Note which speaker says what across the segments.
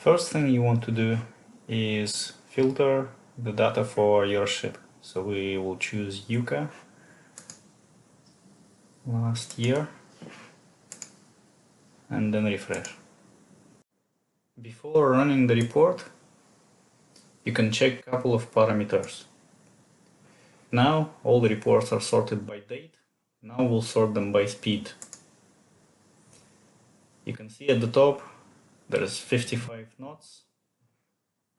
Speaker 1: First thing you want to do is filter the data for your ship. So we will choose Yuka last year and then refresh. Before running the report, you can check a couple of parameters. Now all the reports are sorted by date. Now we'll sort them by speed. You can see at the top there is 55 knots,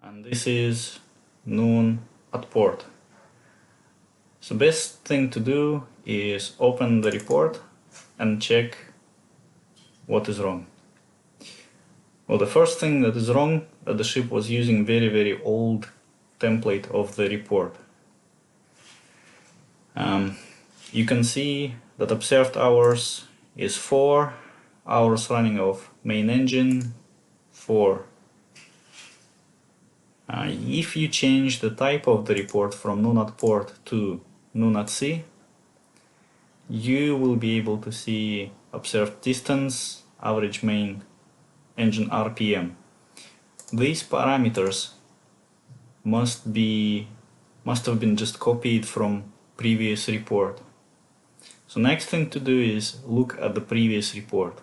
Speaker 1: and this is noon at port. So best thing to do is open the report and check what is wrong. Well, the first thing that is wrong, that the ship was using very old template of the report. You can see that observed hours is 4 hours running of main engine, 4. If you change the type of the report from noon at port to noon at sea, you will be able to see observed distance, average main engine RPM. These parameters must have been just copied from previous report. So next thing to do is look at the previous report.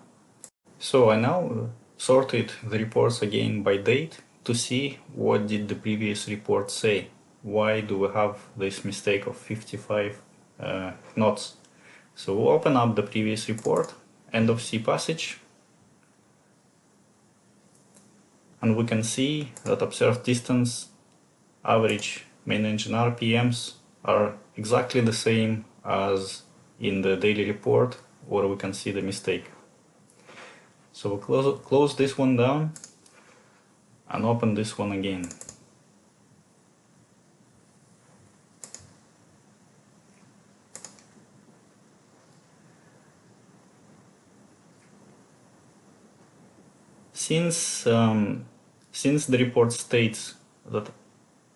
Speaker 1: So I now sorted the reports again by date to see what did the previous report say. Why do we have this mistake of 55 knots? So we'll open up the previous report, end of sea passage, and we can see that observed distance, average main engine RPMs are exactly the same as in the daily report, where we can see the mistake. So we'll close this one down and open this one again. Since the report states that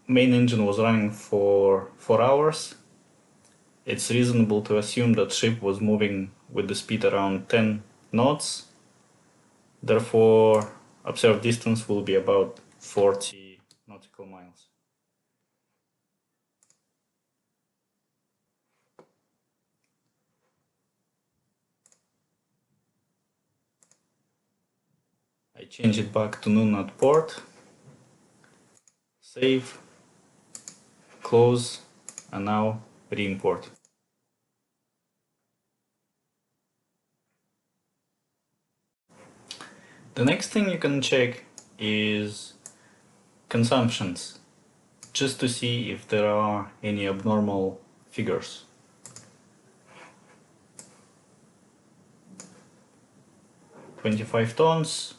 Speaker 1: main engine was running for 4 hours, it's reasonable to assume that ship was moving with the speed around 10 knots. Therefore, observed distance will be about 40 nautical miles. I change it back to noon at port, save, close, and now re-import. The next thing you can check is consumptions, just to see if there are any abnormal figures. "25 tons,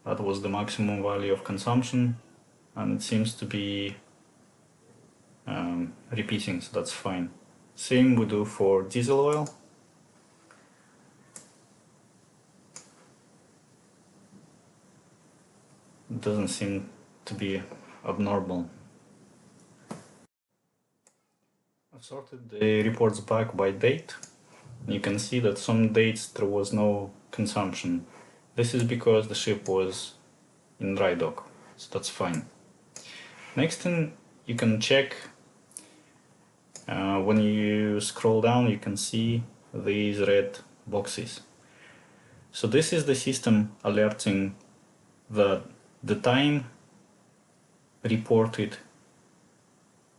Speaker 1: that was the maximum value of consumption, and it seems to be repeating, so that's fine. Same we do for diesel oil. It doesn't seem to be abnormal. I've sorted the reports back by date. You can see that some dates there was no consumption. This is because the ship was in dry dock, so that's fine. Next thing you can check, when you scroll down, you can see these red boxes. So this is the system alerting that the time reported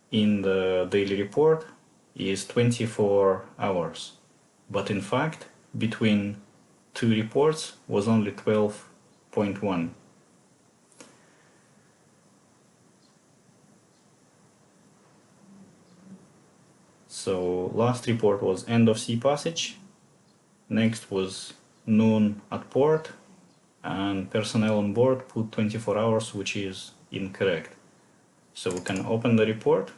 Speaker 1: in the daily report is 24 hours, but in fact between two reports was only 12.1. So last report was end of sea passage, next was noon at port, and personnel on board put 24 hours, which is incorrect. So we can open the report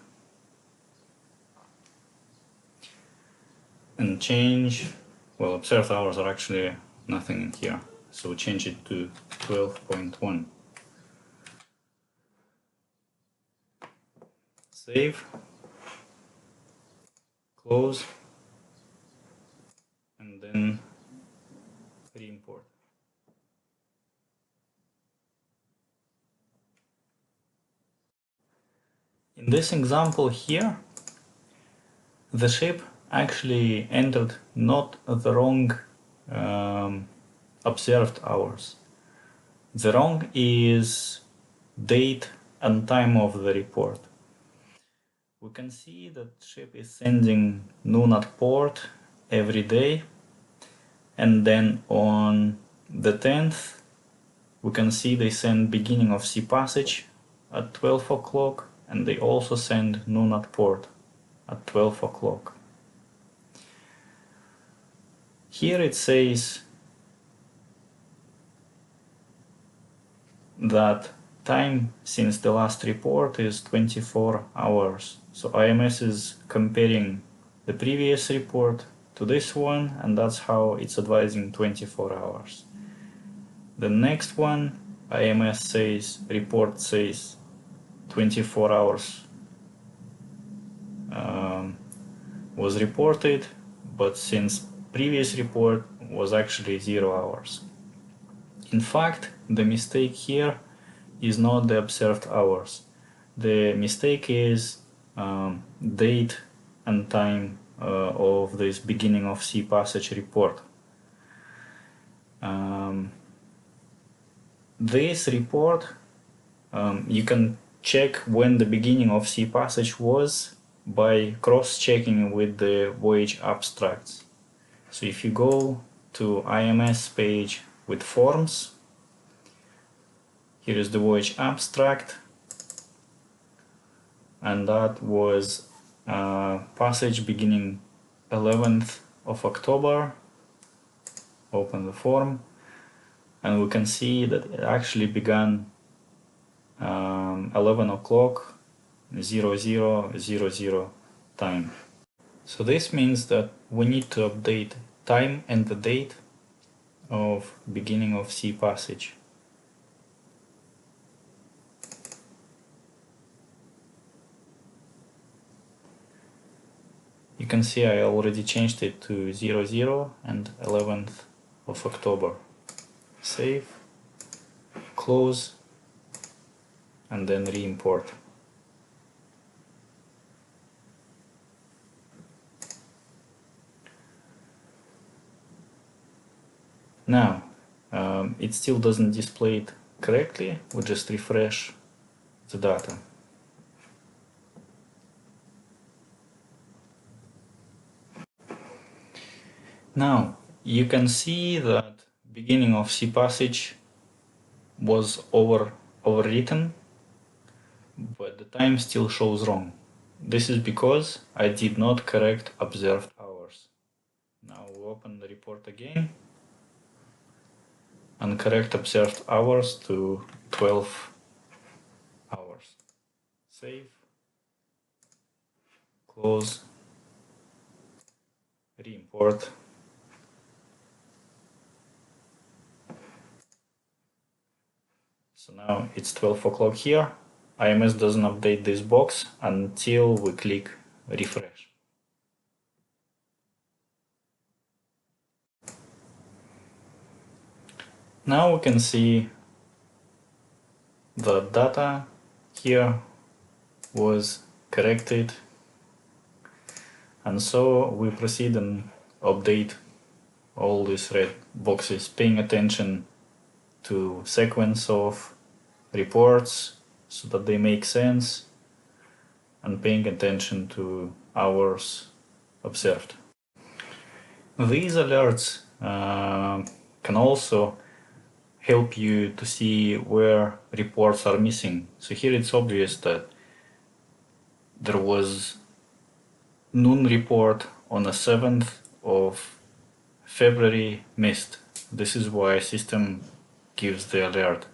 Speaker 1: and change, well, observed hours are actually nothing in here, so we change it to 12.1. Save, close, and then re-import. In this example here, the ship actually entered not the wrong observed hours. The wrong is date and time of the report. We can see that ship is sending noon at port every day, and then on the 10th we can see they send beginning of sea passage at 12 o'clock, and they also send noon at port at 12 o'clock. Here it says that time since the last report is 24 hours. So IMS is comparing the previous report to this one, and that's how it's advising 24 hours. The next one, IMS says, report says 24 hours was reported, but since previous report was actually 0 hours. In fact, the mistake here is not the observed hours. The mistake is date and time of this beginning of sea passage report. This report, you can check when the beginning of sea passage was by cross-checking with the voyage abstracts. So if you go to IMS page with forms, here is the voyage abstract, and that was passage beginning 11th of October. Open the form, and we can see that it actually began 11 o'clock 0000 time. So this means that we need to update time and the date of beginning of sea passage. You can see I already changed it to 00 and 11th of October. Save, close, and then re-import. Now, it still doesn't display it correctly. We just refresh the data. Now, you can see that beginning of sea passage was overwritten, but the time still shows wrong. This is because I did not correct observed hours. Now we open the report again and correct observed hours to 12 hours. Save, close, re-import. So now it's 12 o'clock here. IMS doesn't update this box until we click refresh. Now we can see the data here was corrected, and so we proceed and update all these red boxes, paying attention to sequence of reports so that they make sense, and paying attention to hours observed. These alerts can also help you to see where reports are missing. So here it's obvious that there was noon report on the 7th of February missed. This is why system gives the alert.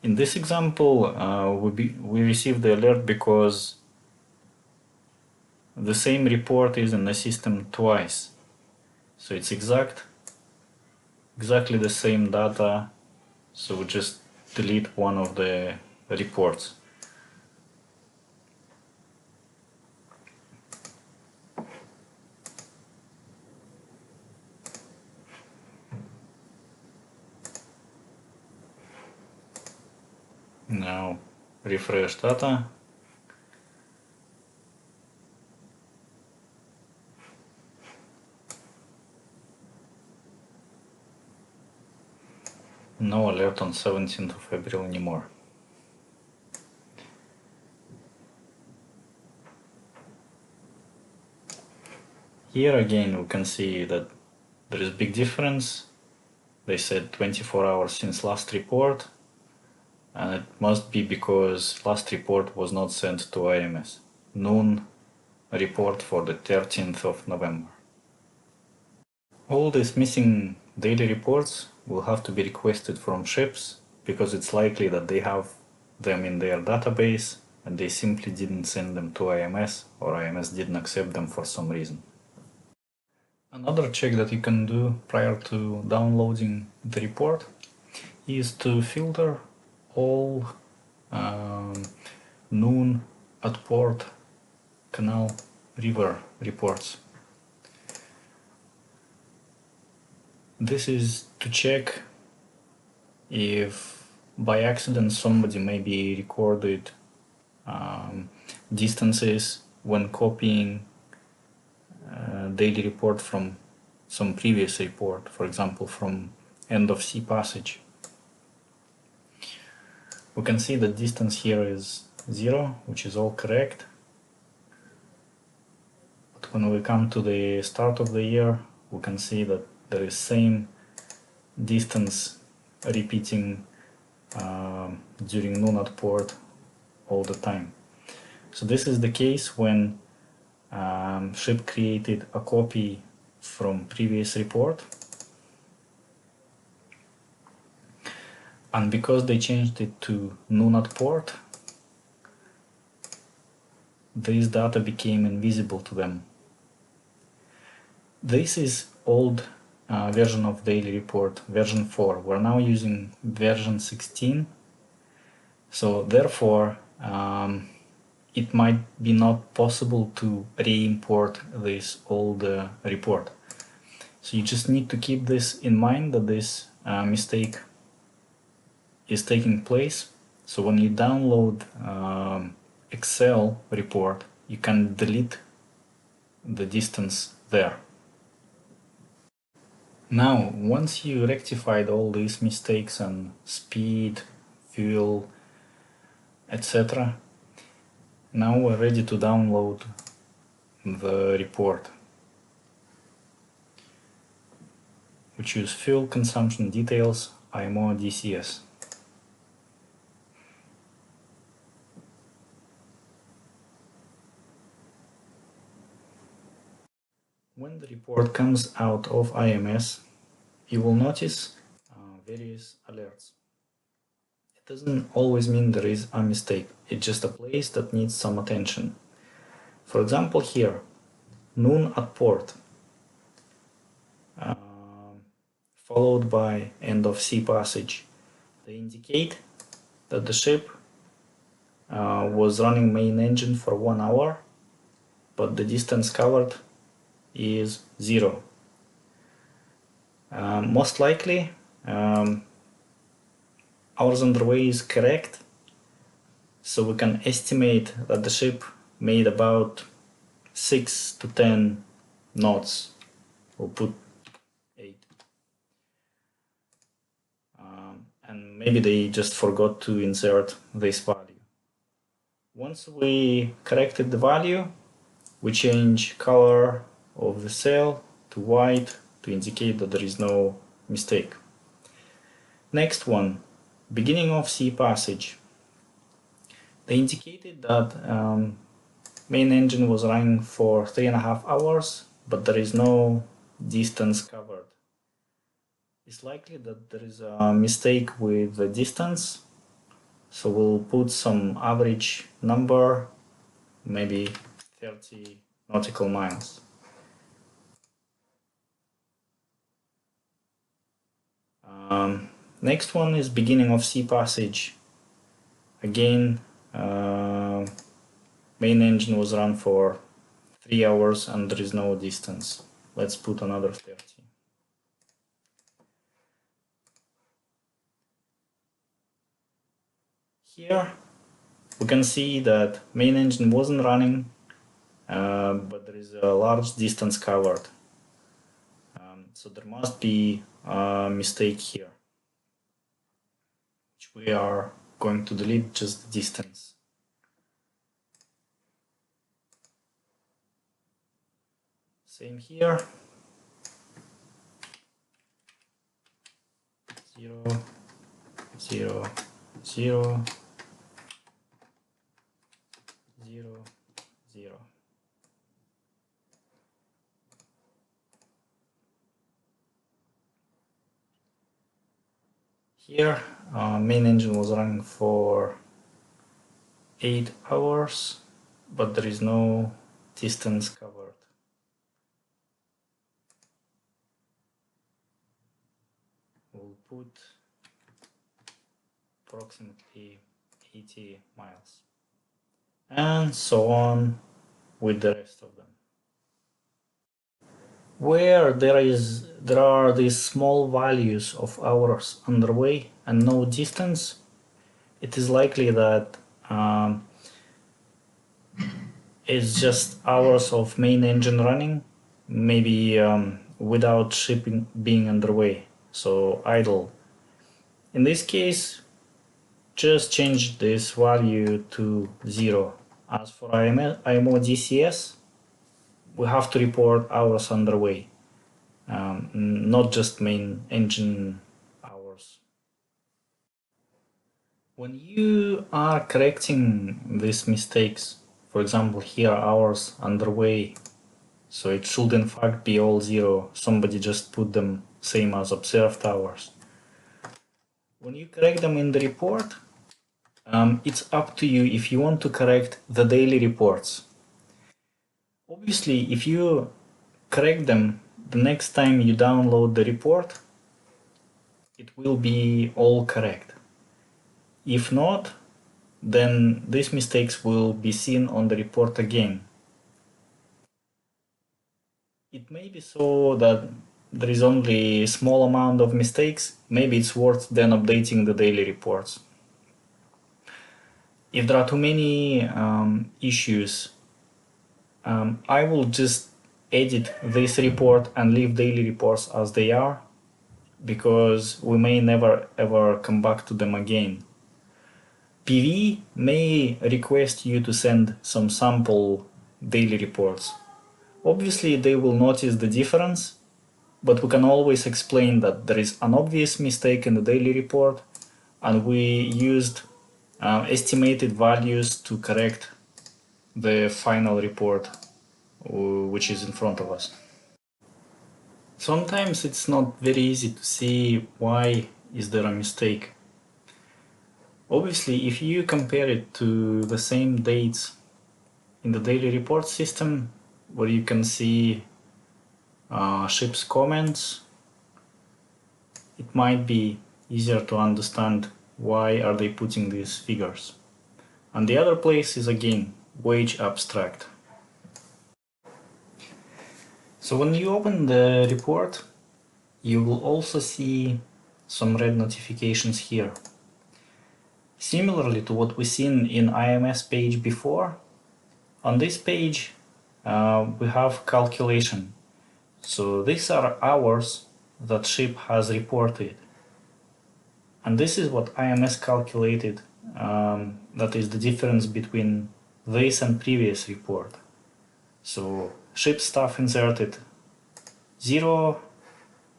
Speaker 1: In this example, we received the alert because the same report is in the system twice. So it's exactly the same data, so we just delete one of the reports. Now refresh data. No alert on 17th of April anymore. Here again we can see that there is a big difference. They said 24 hours since last report, and it must be because last report was not sent to IMS. Noon report for the 13th of November. All these missing daily reports will have to be requested from ships because it's likely that they have them in their database and they simply didn't send them to IMS, or IMS didn't accept them for some reason. Another check that you can do prior to downloading the report is to filter all noon at port canal river reports. This is to check if by accident somebody maybe recorded distances when copying daily report from some previous report, for example from end of sea passage. We can see the distance here is 0, which is all correct. But when we come to the start of the year, we can see that there is same distance repeating during noon at port all the time. So this is the case when ship created a copy from previous report, and because they changed it to noon at port, this data became invisible to them. This is old version of daily report, version 4. We're now using version 16, so therefore it might be not possible to re-import this old report. So you just need to keep this in mind, that this mistake is taking place. So when you download Excel report, you can delete the distance there. Now, once you rectified all these mistakes on speed, fuel, etc., now we're ready to download the report. We choose Fuel Consumption Details, IMO DCS. When the report comes out of IMS, you will notice various alerts. It doesn't always mean there is a mistake, it's just a place that needs some attention. For example, here, noon at port, followed by end of sea passage. They indicate that the ship was running main engine for 1 hour, but the distance covered is 0. Most likely, hours underway is correct, so we can estimate that the ship made about 6 to 10 knots. We'll put 8. And maybe they just forgot to insert this value. Once we corrected the value, we change color of the sail to white to indicate that there is no mistake. Next one, beginning of sea passage. They indicated that main engine was running for 3.5 hours, but there is no distance covered. It's likely that there is a mistake with the distance, so we'll put some average number, maybe 30 nautical miles. Next one is beginning of sea passage. Again, main engine was run for 3 hours and there is no distance. Let's put another 30. Here we can see that main engine wasn't running, but there is a large distance covered. So there must be a mistake here, which we are going to delete just the distance. Same here. 0, 0, 0, 0, 0. Here, main engine was running for 8 hours, but there is no distance covered. We'll put approximately 80 miles. And so on with the rest of them. Where there are these small values of hours underway and no distance, it is likely that it's just hours of main engine running, maybe without ship being underway, so idle. In this case, just change this value to 0. As for IMO DCS, we have to report hours underway, not just main engine hours. When you are correcting these mistakes, for example, here hours underway, so it should in fact be all 0, somebody just put them same as observed hours. When you correct them in the report, it's up to you if you want to correct the daily reports. Obviously, if you correct them the next time you download the report, it will be all correct. If not, then these mistakes will be seen on the report again. It may be so that there is only a small amount of mistakes, maybe it's worth then updating the daily reports. If there are too many issues, I will just edit this report and leave daily reports as they are, because we may never ever come back to them again. PV may request you to send some sample daily reports. Obviously, they will notice the difference, but we can always explain that there is an obvious mistake in the daily report, and we used estimated values to correct the final report, which is in front of us. Sometimes it's not very easy to see why is there a mistake. Obviously, if you compare it to the same dates in the daily report system, where you can see ship's comments, it might be easier to understand why are they putting these figures. And the other place is again wage abstract. So when you open the report, you will also see some red notifications here. Similarly to what we've seen in IMS page before, on this page we have calculation. So these are hours that ship has reported. And this is what IMS calculated, that is the difference between this and previous report. So ship staff inserted 0,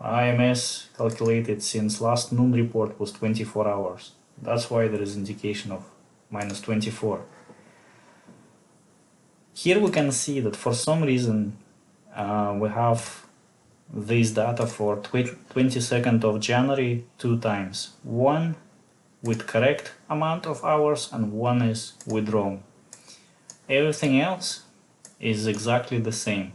Speaker 1: IMS calculated since last noon report was 24 hours. That's why there is indication of minus 24. Here we can see that for some reason we have this data for 22nd of January 2 times. One with correct amount of hours and one is with wrong. Everything else is exactly the same.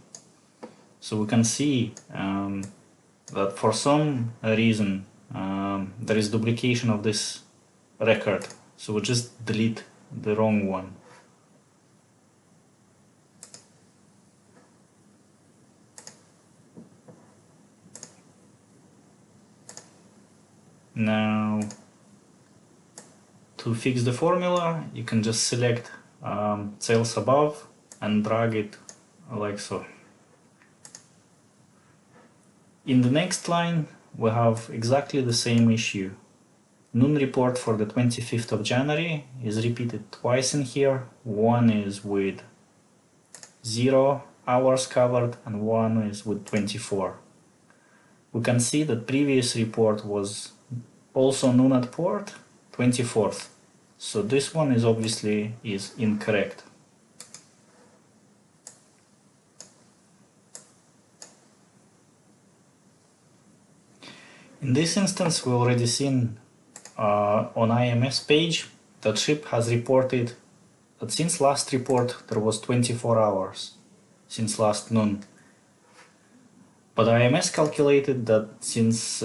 Speaker 1: So we can see that for some reason there is duplication of this record. So we just delete the wrong one. Now To fix the formula, you can just select cells above and drag it like so. In the next line, we have exactly the same issue. Noon report for the 25th of January is repeated twice in here. One is with 0 hours covered and one is with 24. We can see that previous report was also noon at port, 24th. So this one is obviously incorrect. In this instance, we already seen on IMS page that ship has reported that since last report there was 24 hours, since last noon. But IMS calculated that since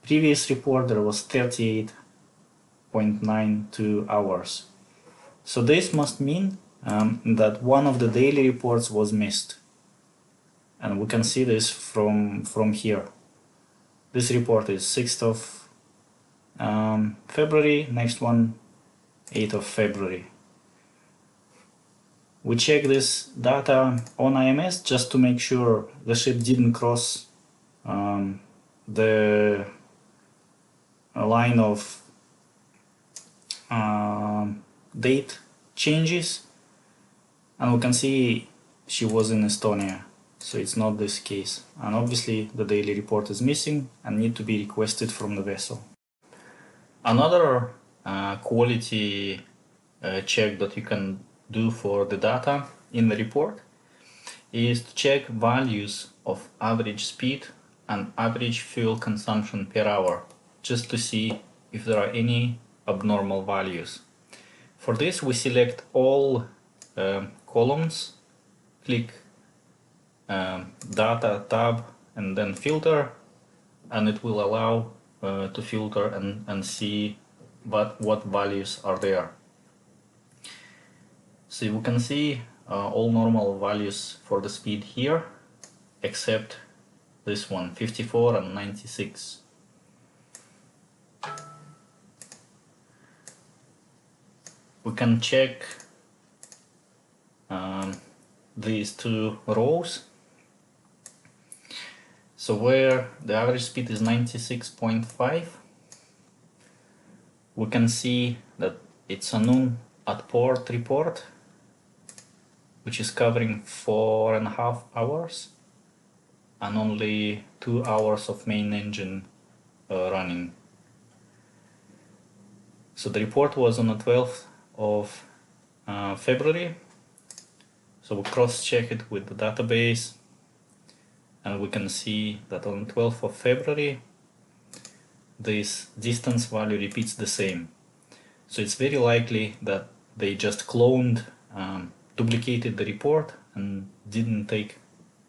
Speaker 1: previous report there was 38.92 hours. So this must mean that one of the daily reports was missed. And we can see this from here. This report is 6th of February, next one 8th of February. We check this data on IMS just to make sure the ship didn't cross the line of date changes, and we can see she was in Estonia, so it's not this case. And obviously the daily report is missing and need to be requested from the vessel. Another quality check that you can do for the data in the report is to check values of average speed and average fuel consumption per hour, just to see if there are any abnormal values. For this, we select all columns, click Data tab and then Filter, and it will allow to filter and see what values are there. So you can see all normal values for the speed here, except this one, 54 and 96. We can check these two rows. So where the average speed is 96.5, we can see that it's a noon at port report, which is covering 4.5 hours and only 2 hours of main engine running. So the report was on the 12th of February. So we cross-check it with the database, and we can see that on the 12th of February this distance value repeats the same. So it's very likely that they just cloned, duplicated the report and didn't take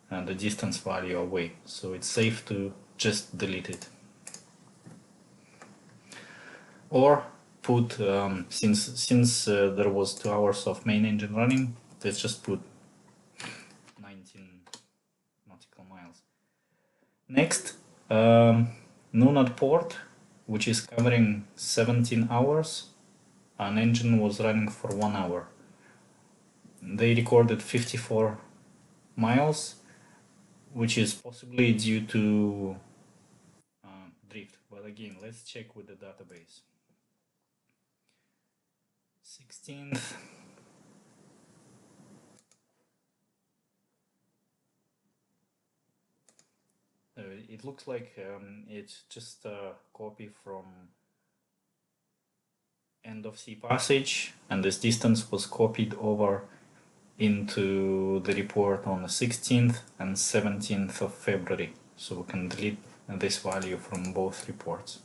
Speaker 1: the distance value away. So it's safe to just delete it. Or put, since there was 2 hours of main engine running, let's just put 19 nautical miles. Next, noon at port, which is covering 17 hours. An engine was running for 1 hour. They recorded 54 miles, which is possibly due to drift. But again, let's check with the database. 16th. It looks like it's just a copy from end of sea passage, and this distance was copied over into the report on the 16th and 17th of February. So we can delete this value from both reports.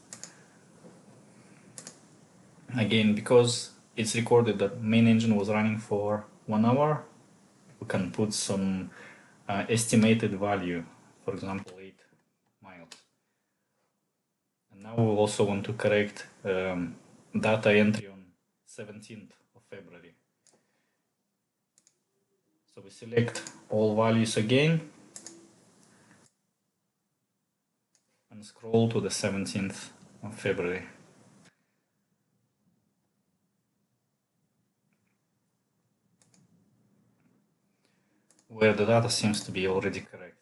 Speaker 1: Again, because it's recorded that main engine was running for 1 hour, we can put some estimated value, for example 8 miles. And now we also want to correct data entry on 17th of February. So we select all values again and scroll to the 17th of February. where the data seems to be already correct.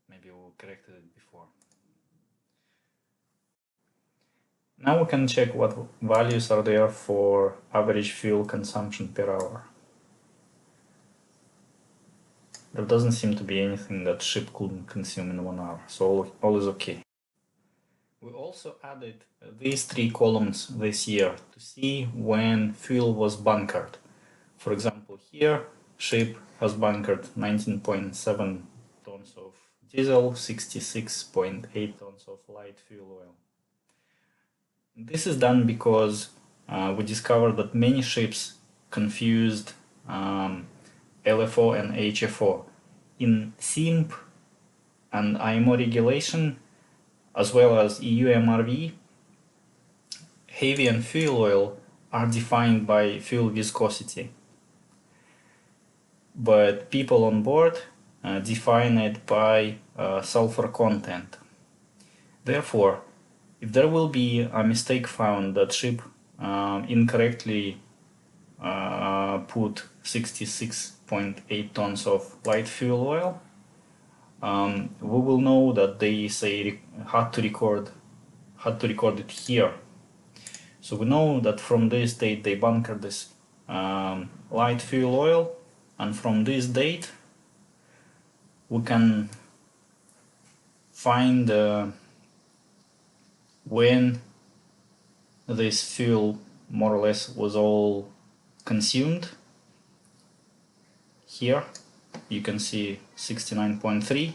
Speaker 1: Maybe we corrected it before. Now we can check what values are there for average fuel consumption per hour. There doesn't seem to be anything that ship couldn't consume in 1 hour, so all is okay. We also added these 3 columns this year to see when fuel was bunkered. For example, here ship has bunkered 19.7 tons of diesel, 66.8 tons of light fuel oil. This is done because we discovered that many ships confused LFO and HFO. In SIMP and IMO regulation, as well as EU MRV, heavy and fuel oil are defined by fuel viscosity. But people on board define it by sulfur content. Therefore, if there will be a mistake found that ship incorrectly put 66.8 tons of light fuel oil, we will know that they say had to record it here. So we know that from this date they bunkered this light fuel oil, and from this date we can find when this fuel more or less was all consumed. Here you can see 69.3,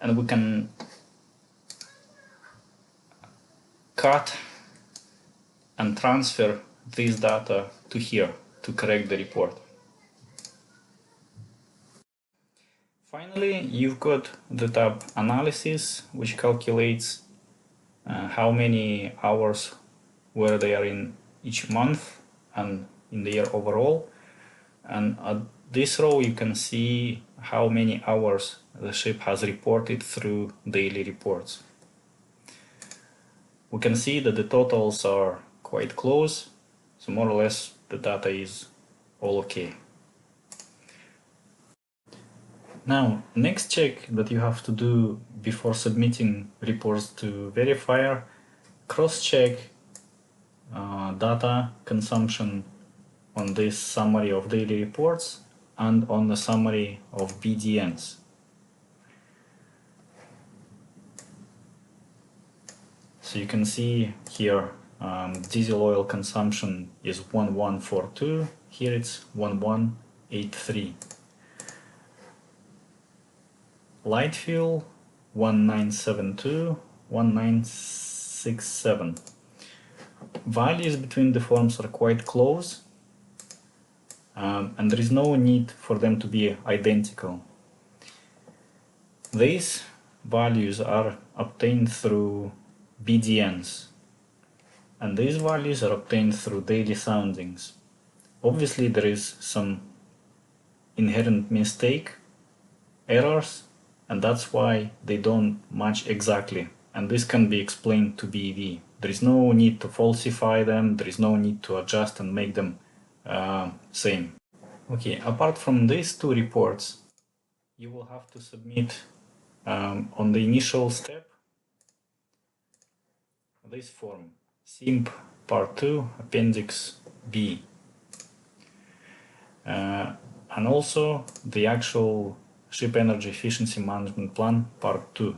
Speaker 1: and we can cut and transfer this data to here to correct the report. Finally, you've got the tab Analysis, which calculates how many hours were there in each month and in the year overall. And at this row you can see how many hours the ship has reported through daily reports. We can see that the totals are quite close, so more or less the data is all okay. Now, next check that you have to do before submitting reports to Verifier, cross-check data consumption on this summary of daily reports and on the summary of BDNs. So you can see here diesel oil consumption is 1142, here it's 1183. Light fuel 1972, 1967. Values between the forms are quite close, and there is no need for them to be identical. These values are obtained through BDNs, and these values are obtained through daily soundings. Obviously there is some inherent mistake, errors, and that's why they don't match exactly, and this can be explained to BEV. There is no need to falsify them, there is no need to adjust and make them same. Okay, apart from these 2 reports, you will have to submit on the initial step this form, SIMP Part 2, Appendix B, and also the actual Ship Energy Efficiency Management Plan Part 2.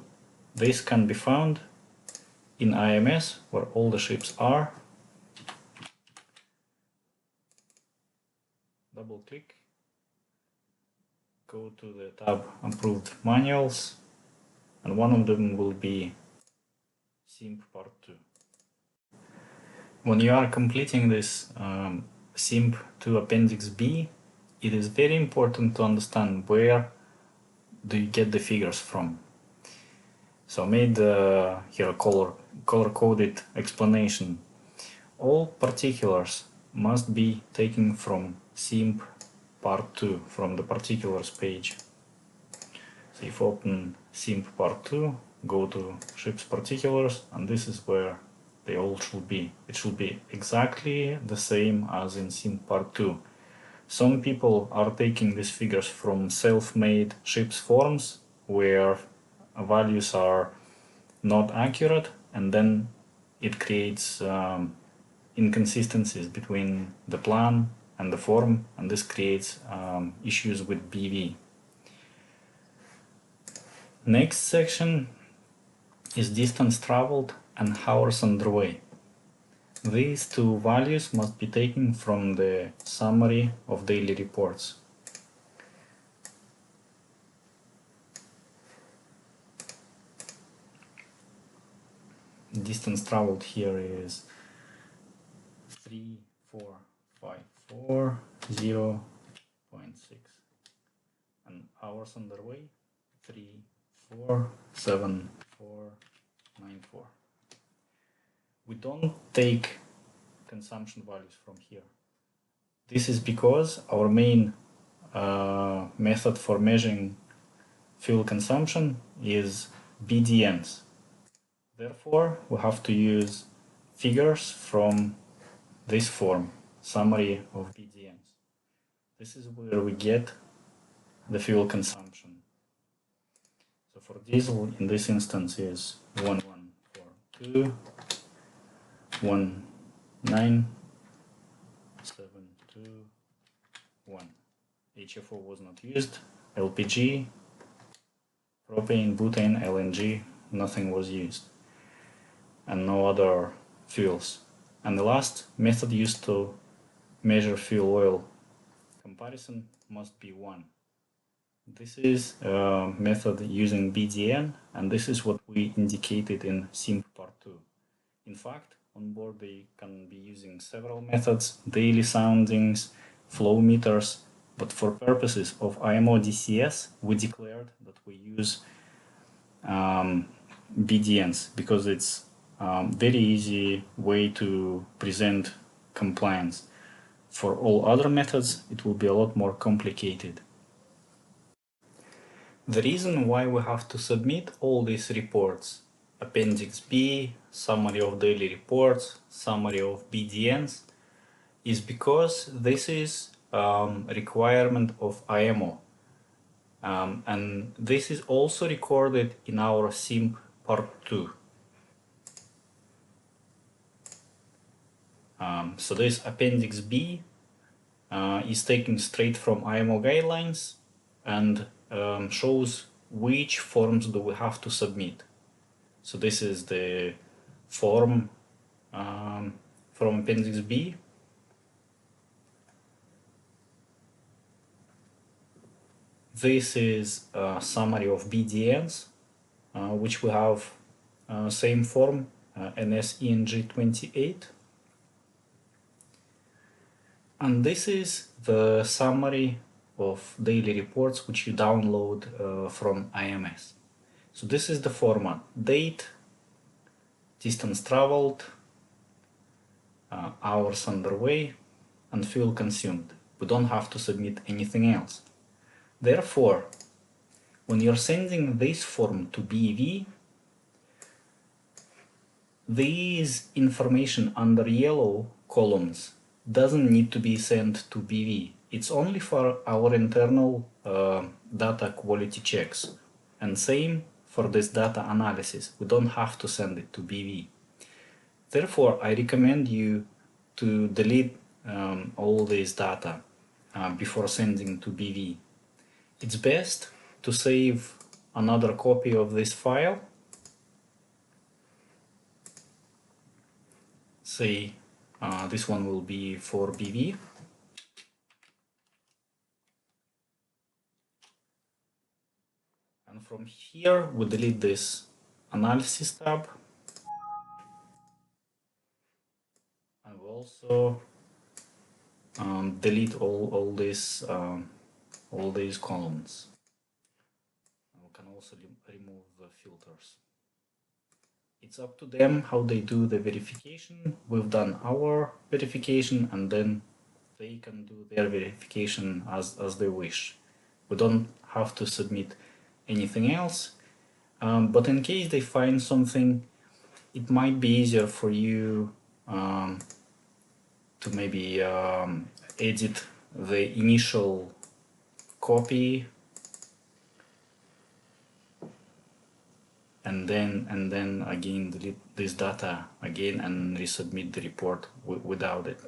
Speaker 1: This can be found in IMS, where all the ships are. Double click, go to the tab Approved Manuals, and one of them will be SIMP Part 2. When you are completing this SIMP to Appendix B, it is very important to understand where do you get the figures from. So I made here a color-coded explanation. All particulars must be taken from SIMP Part 2, from the particulars page. So if you open SIMP Part 2, go to Ships Particulars, and this is where they all should be. It should be exactly the same as in SIMP Part 2. Some people are taking these figures from self-made ships forms where values are not accurate, and then it creates inconsistencies between the plan and the form, and this creates issues with BV. Next section is distance traveled and hours underway. These two values must be taken from the summary of daily reports. Distance traveled here is 3454.0.6, and hours underway 347494. We don't take consumption values from here. This is because our main method for measuring fuel consumption is BDNs. Therefore, we have to use figures from this form, summary of BDNs. This is where we get the fuel consumption. So for diesel, in this instance, is 1142, 19721. HFO was not used. LPG, propane, butane, LNG, nothing was used, and no other fuels. And the last method used to measure fuel oil comparison must be 1. This is a method using BDN, and this is what we indicated in SIMP part 2. In fact, on board they can be using several methods, daily soundings, flow meters, but for purposes of IMO DCS, we declared that we use BDNs because it's very easy way to present compliance. For all other methods, it will be a lot more complicated. The reason why we have to submit all these reports, Appendix B, summary of daily reports, summary of BDNs, is because this is a requirement of IMO. And this is also recorded in our SIMP part 2. So this Appendix B is taken straight from IMO guidelines and shows which forms do we have to submit. So this is the form from Appendix B. This is a summary of BDNs, which we have same form, NSENG28. And this is the summary of daily reports which you download from IMS. So this is the format: date, distance traveled, hours underway, and fuel consumed. We don't have to submit anything else. Therefore, when you're sending this form to BV, these information under yellow columns doesn't need to be sent to BV. It's only for our internal data quality checks. And same for this data analysis. We don't have to send it to BV. Therefore, I recommend you to delete all this data before sending to BV. It's best to save another copy of this file. Say this one will be for BV. And from here we delete this analysis tab. And we also delete all these columns. And we can also remove the filters. It's up to them how they do the verification. We've done our verification, and then they can do their verification as they wish. We don't have to submit anything else. But in case they find something, it might be easier for you to maybe edit the initial copy and then again delete this data again and resubmit the report without it.